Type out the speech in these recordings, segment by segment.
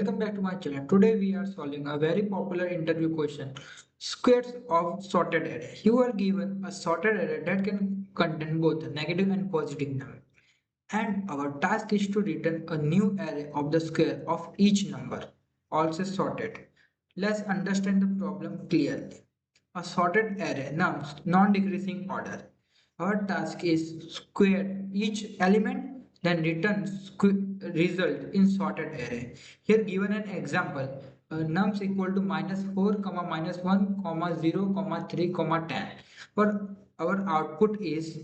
welcome back to my channel. Today we are solving a very popular interview question. Squares of sorted array. You are given a sorted array that can contain both negative and positive number. And our task is to return a new array of the square of each number, also sorted. Let's understand the problem clearly. A sorted array nums non-decreasing order. Our task is square each element, then return result in sorted array. Here given an example, nums equal to -4, -1, 0, 3, 10. For our output is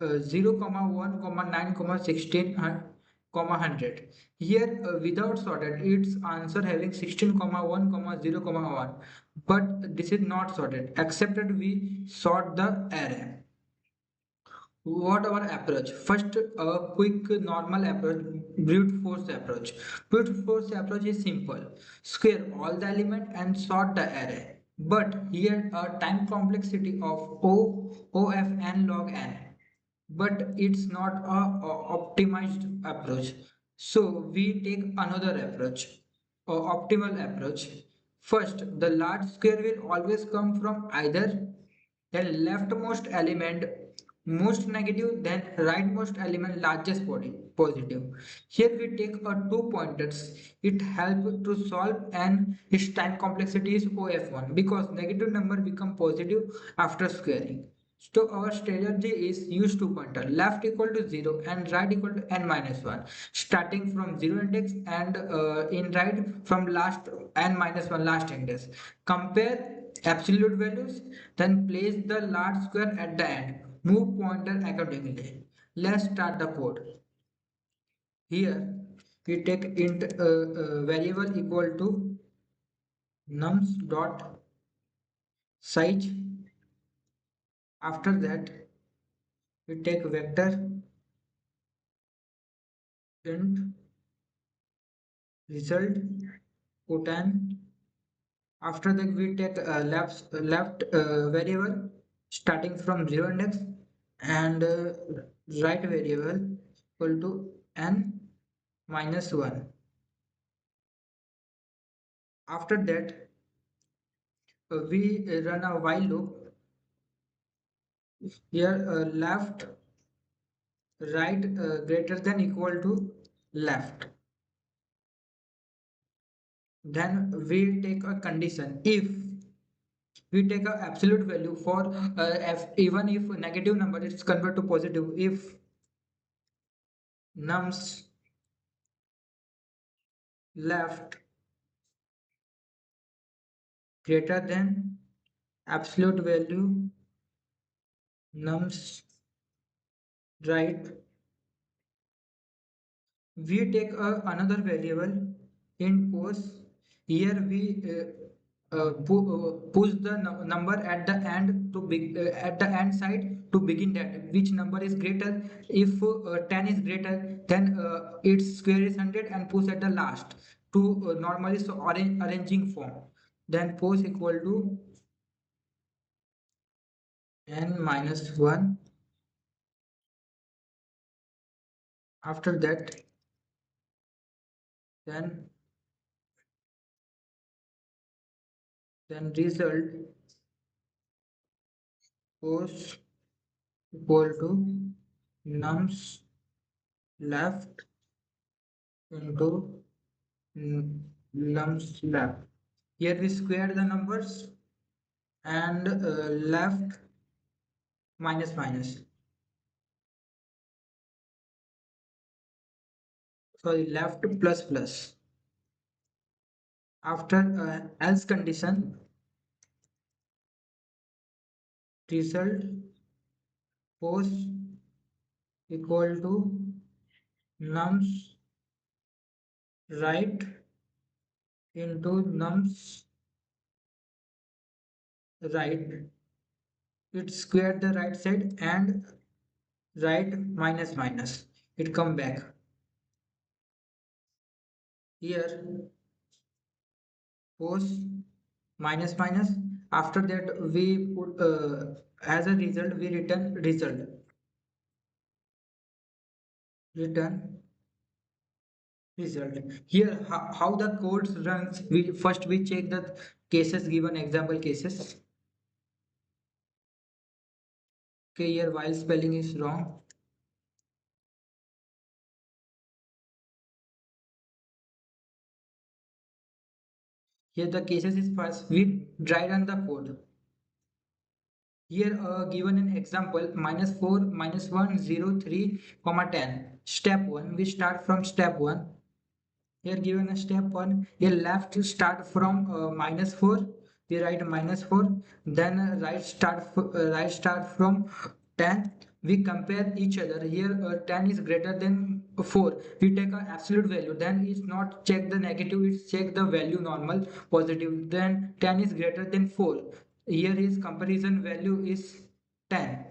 0, 1, 9, 16, 100. Here without sorted, its answer having 16, 1, 0, 1. But this is not sorted, except that we sort the array. What our approach? First, a quick normal approach, brute force approach. Brute force approach is simple. Square all the element and sort the array. But here a time complexity of O, F, n log n. But it's not a optimized approach. So we take another approach, a optimal approach. First, the large square will always come from either the leftmost element most negative, then rightmost element largest positive. Here we take a two pointers. It helps to solve, and its time complexity is OF1 because negative number become positive after squaring. So our strategy is use two pointer, left equal to 0 and right equal to n minus 1, starting from 0 index and in right from last n minus 1 last index. Compare absolute values, then place the large square at the end. Move pointer accordingly. Let's start the code. Here we take int variable equal to nums dot size. After that we take vector int result put. After that we take left variable starting from 0 index and right variable equal to n minus 1. After that we run a while loop. Here left right greater than equal to left. Then we take a condition. If we take a absolute value for even if negative number is converted to positive, if nums left greater than absolute value nums right, we take another variable in pose. Here we push the number at the end to at the end side to begin that which number is greater. If 10 is greater, then its square is 100 and push at the last to normally so arranging form. Then pose equal to n minus 1. After that then result pose equal to nums left into nums left. Here we square the numbers and left minus minus, sorry, left plus plus. After else condition, result pose equal to nums right into nums right. It squared the right side and right minus minus. It come back. Here pose minus minus. After that we put as a result we return result. Here, how the code runs. We check the cases given, example cases. Okay, here while spelling is wrong. Here the cases is first. We dry run the code. Here given an example -4 -1 0 3 comma 10. Step 1. We start from step 1. Here given a step 1. Here left to start from -4. We write -4. Then right start from 10. We compare each other. Here 10 is greater than 4. We take an absolute value. Then it's not check the negative. It's check the value normal positive. Then 10 is greater than 4. Here is comparison value is 10.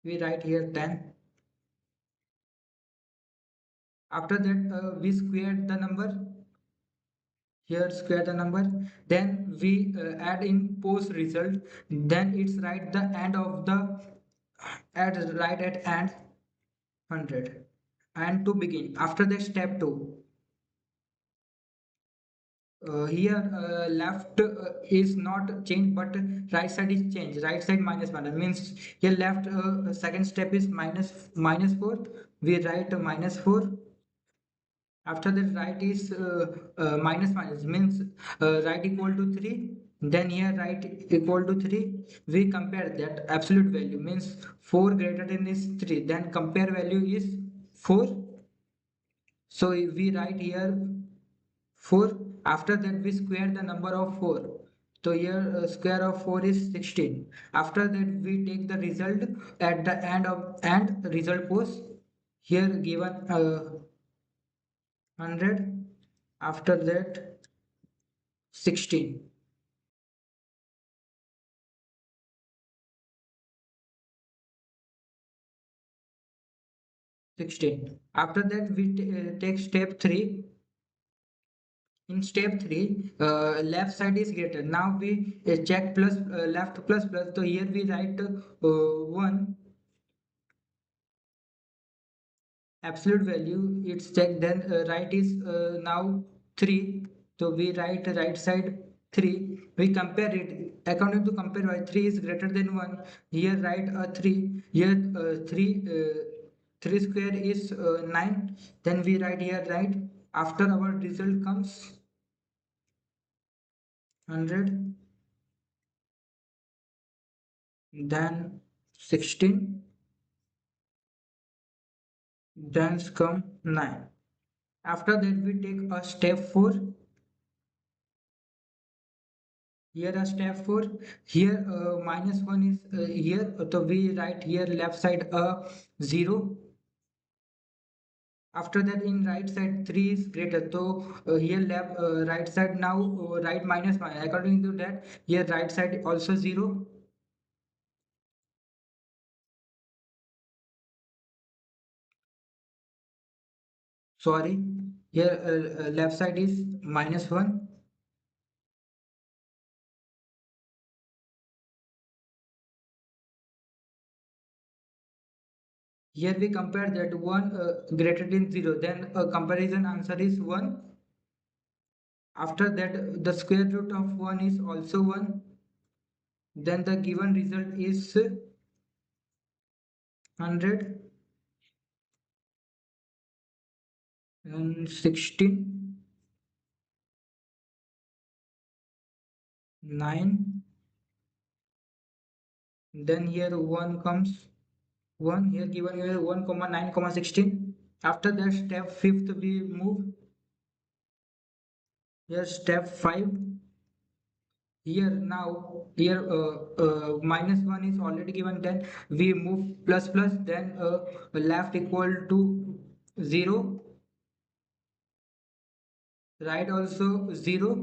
We write here 10. After that we squared the number. Here square the number. Then we add in post result. Then it's right the end of the add right at end 100. And to begin after the step 2, here left is not changed but right side is changed. Right side -1 means here left second step is minus 4. We write -4. After that right is minus minus means right equal to 3. Then here right equal to 3. We compare that absolute value means 4 greater than is 3. Then compare value is 4. So we write here 4. After that we square the number of 4. So here square of 4 is 16. After that we take the result at the end of and result post. Here given 100. After that 16. 16. After that we take step 3. In step 3 left side is greater. Now we check plus left plus plus. So here we write 1 absolute value. It's checked. Then right is now 3. So we write right side 3. We compare it according to compare why 3 is greater than 1. Here write a 3. Here 3 3 square is 9. Then we write here right after our result comes 100. Then 16. Then come 9. After that we take a step 4. Here a step 4. Here -1 is here. So we write here left side a 0. After that in right side 3 is greater. So here left right side now right -1. According to that here right side also 0. Sorry, here left side is -1. Here we compare that 1 greater than 0. Then comparison answer is 1. After that the square root of 1 is also 1. Then the given result is 100 and 16 9. Then here 1 comes 1. Here given here 1 comma 9 comma 16. After that step 5th we move. Here step 5. Here now here -1 is already given. Then we move plus plus. Then left equal to 0. Right also 0.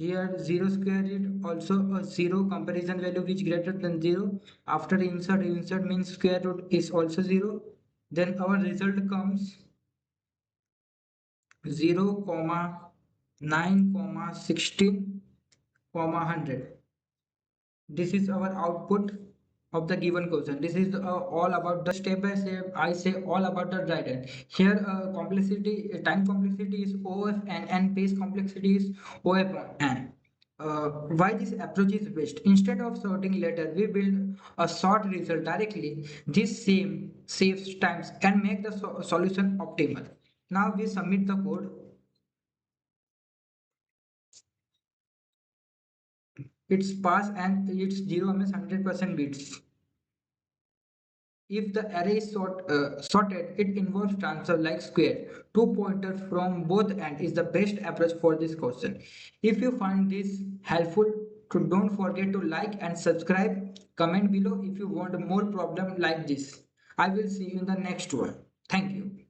Here 0 square is also a 0 comparison value which greater than 0. After insert means square root is also 0. Then our result comes 0 comma 9 comma 16 comma 100. This is our output. of the given question. This is all about the step by step. I say all about the writer. Here, complexity, time complexity is OF and pace complexity is OF on N. Why this approach is best? Instead of sorting letter, we build a sort result directly. This same saves times and make the solution optimal. Now we submit the code. It's pass and it's 0 means 100% bits. If the array is sorted, it involves transfer like square. Two pointers from both ends is the best approach for this question. If you find this helpful, don't forget to like and subscribe. Comment below if you want more problem like this. I will see you in the next one. Thank you.